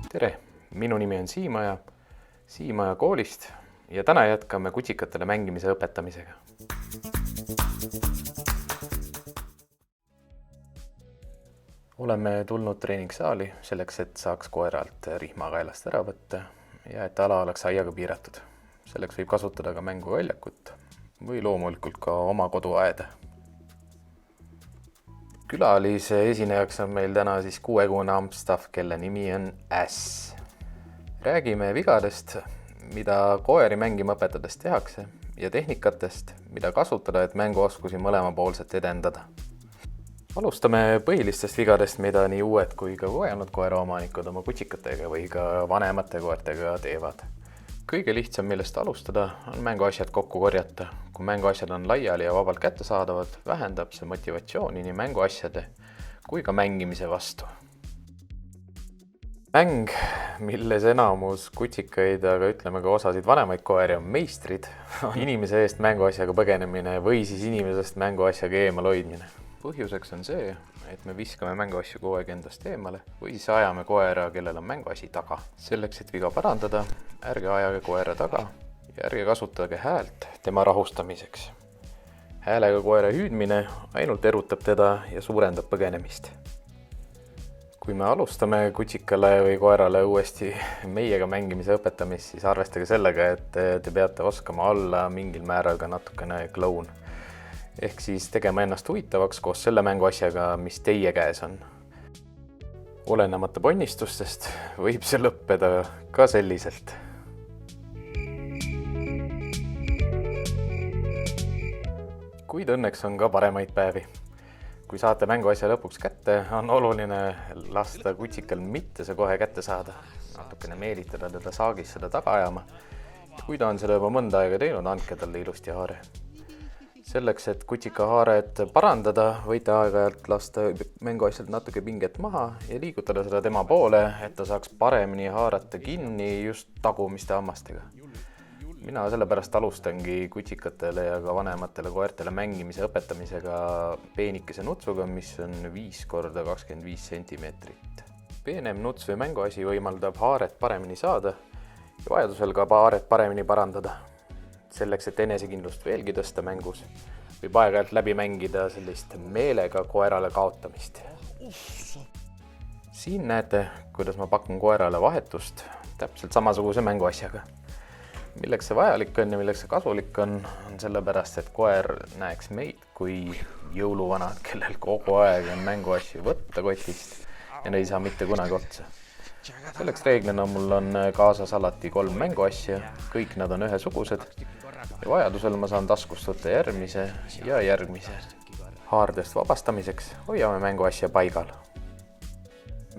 Tere, minu nimi on Siimaja koolist ja täna jätkame kutsikatele mängimise õpetamisega. Oleme tulnud treeningsaali selleks, et saaks koeralt rihma kaelast ära võtta ja et ala oleks aiaga piiratud. Selleks võib kasutada ka mänguväljakut või loomulikult ka oma koduaeda. Külalise esinejaks on meil täna 6-kuune Amstaff, kelle nimi on Äss. Räägime vigadest, mida koeri mängima õpetades tehakse ja tehnikatest, mida kasutada, et mänguoskusi mõlemapoolselt edendada. Alustame põhilistest vigadest, mida nii uued kui ka kogenud koeraomanikud oma kutsikatega või ka vanemate koertega teevad. Kõige lihtsam, millest alustada, on mänguasjad kokku korjata. Kui mänguasjad on laiali ja vabalt kättesaadavad, vähendab see motivatsiooni nii mänguasjade kui ka mängimise vastu. Mäng, milles enamus kutsikaid, aga ütleme ka osasid vanemaid koeri on meistrid, on inimese eest mänguasjaga põgenemine või siis inimesest mänguasjaga eemal hoidmine. Põhjuseks on see, et me viskame mänguasju kogu aeg endast eemale või siis ajame koera, kellel on mänguasi taga. Selleks, et viga parandada, ärge ajage koera taga ja ärge kasutage häält tema rahustamiseks. Häälega koera hüüdmine ainult erutab teda ja suurendab põgenemist. Kui me alustame kutsikale või koerale uuesti meiega mängimise õpetamist, siis arvestage sellega, et te peate oskama olla mingil määral ka natukene kloun. Ehk siis tegema ennast huvitavaks koos selle mänguasjaga, mis teie käes on. Olenemata ponnistustest võib see lõppeda ka selliselt. Kuid õnneks on ka paremaid päevi. Kui saate mänguasja lõpuks kätte, on oluline lasta kutsikal mitte see kohe kätte saada. Natukene meelitada teda saagis seda taga ajama. Ja kui ta on seda juba mõnda aega teinud, andke talle ilusti haare. Selleks, et kutsika haaret parandada, võite aeg-ajalt lasta mänguasjalt natuke pinget maha ja liigutada seda tema poole, et ta saaks paremini haarata kinni just tagumiste hammastega. Mina sellepärast alustangi kutsikatele ja ka vanematele koertele mängimise õpetamisega peenikese nutsuga, mis on 5x25 cm. Peenem nuts või mänguasi võimaldab haaret paremini saada ja vajadusel ka haaret paremini parandada. Selleks, et enesekindlust veelgi tõsta mängus, võib aeg-ajalt läbi mängida sellist meelega koerale kaotamist. Siin näete, kuidas ma pakun koerale vahetust täpselt samasuguse mänguasjaga. Milleks see vajalik on ja milleks see kasulik on sellepärast, et koer näeks meid kui jõuluvanad, kellel kogu aeg on mänguasju võtta kotist ja ne ei saa mitte kunagi otsa. Selleks reeglina mul on kaasas alati 3 mänguasja, kõik nad on ühesugused ja vajadusel ma saan taskust võtta järgmise ja järgmise. Haardest vabastamiseks hoiame mänguasja paigal.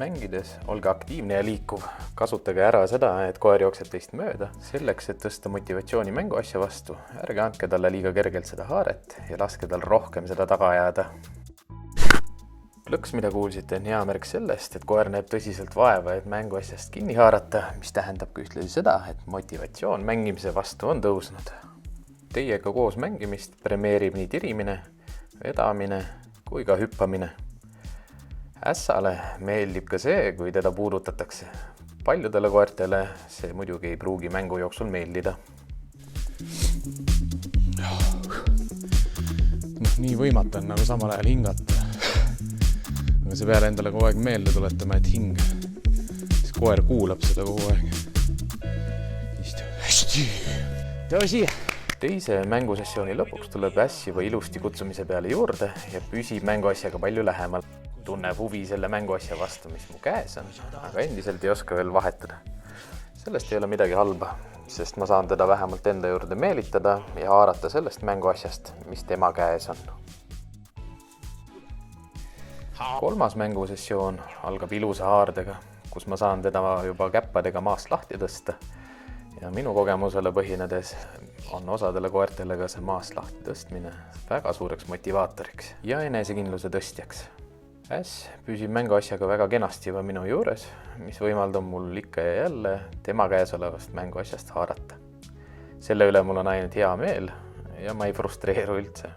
Mängides olge aktiivne ja liikuv. Kasutage ära seda, et koer jookseb teist mööda. Selleks, et tõsta motivatsiooni mänguasja vastu, ärge andke talle liiga kergelt seda haaret ja laske tal rohkem seda taga jääda. Plõks, mida kuulsite, on hea märk sellest, et koer näeb tõsiselt vaeva, et mänguasjast kinni haarata, mis tähendab ka ühtlasi seda, et motivatsioon mängimise vastu on tõusnud. Teiega koos mängimist premeerib nii tirimine, vedamine kui ka hüppamine. Ässale meeldib ka see, kui teda puudutatakse. Paljudele koertele see muidugi ei pruugi mängu jooksul meeldida. Nii võimatu on nagu samal ajal hingata. Aga see peale endale kogu aeg meelde tuletama, et hing. Siis koer kuulab seda kogu aeg. Istu. Hästi. Too siia. Teise mängusessiooni lõpuks tuleb Äss juba ilusti kutsumise peale juurde ja püsib mänguasjaga palju lähemal. Tunneb huvi selle mänguasja vastu, mis mu käes on, aga endiselt ei oska veel vahetada. Sellest ei ole midagi halba, sest ma saan teda vähemalt enda juurde meelitada ja haarata sellest mänguasjast, mis tema käes on. Kolmas mängusessioon algab ilusa haardega, kus ma saan teda juba käppadega maast lahti tõsta. Ja minu kogemusele põhinedes on osadele koertele ka see maast lahti tõstmine väga suureks motivaatoriks ja enesekindluse tõstjaks. Äss püsib mänguasjaga väga kenasti juba minu juures, mis võimaldab mul ikka ja jälle tema käes olevast mänguasjast haarata. Selle üle mul on ainult hea meel ja ma ei frustreeru üldse.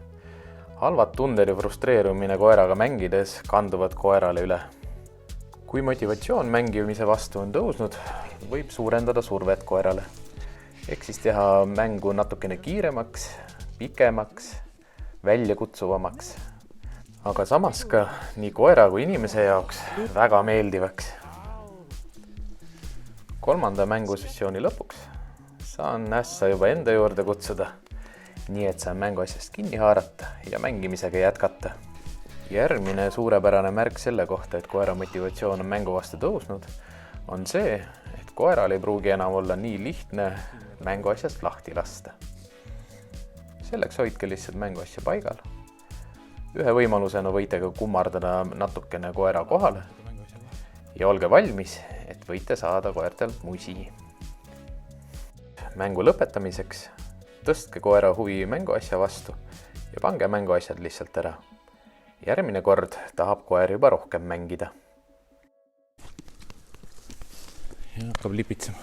Halvad tunded ja frustreerumine koeraga mängides kanduvad koerale üle. kui motivatsioon mängimise vastu on tõusnud, võib suurendada survet koerale. Ehk siis teha mängu natukene kiiremaks, pikemaks, väljakutsuvamaks, aga samas ka nii koera kui inimese jaoks väga meeldivaks. 3. mängusessiooni lõpuks saan ässa juba enda juurde kutsuda, nii et saan mänguasjast kinni haarata ja mängimisega jätkata. Järgmine suurepärane märk selle kohta, et koera motivatsioon on mängu vastu tõusnud, on see, et koeral ei pruugi enam olla nii lihtne mänguasjast lahti lasta. Selleks hoidke lihtsalt mänguasja paigal. Ühe võimalusena võite ka kummardada natukene koera kohale ja olge valmis, et võite saada koertelt musi. Mängu lõpetamiseks tõstke koera huvi mänguasja vastu ja pange mänguasjad lihtsalt ära. Järgmine kord tahab koer juba rohkem mängida. Ja hakkab lipitsema.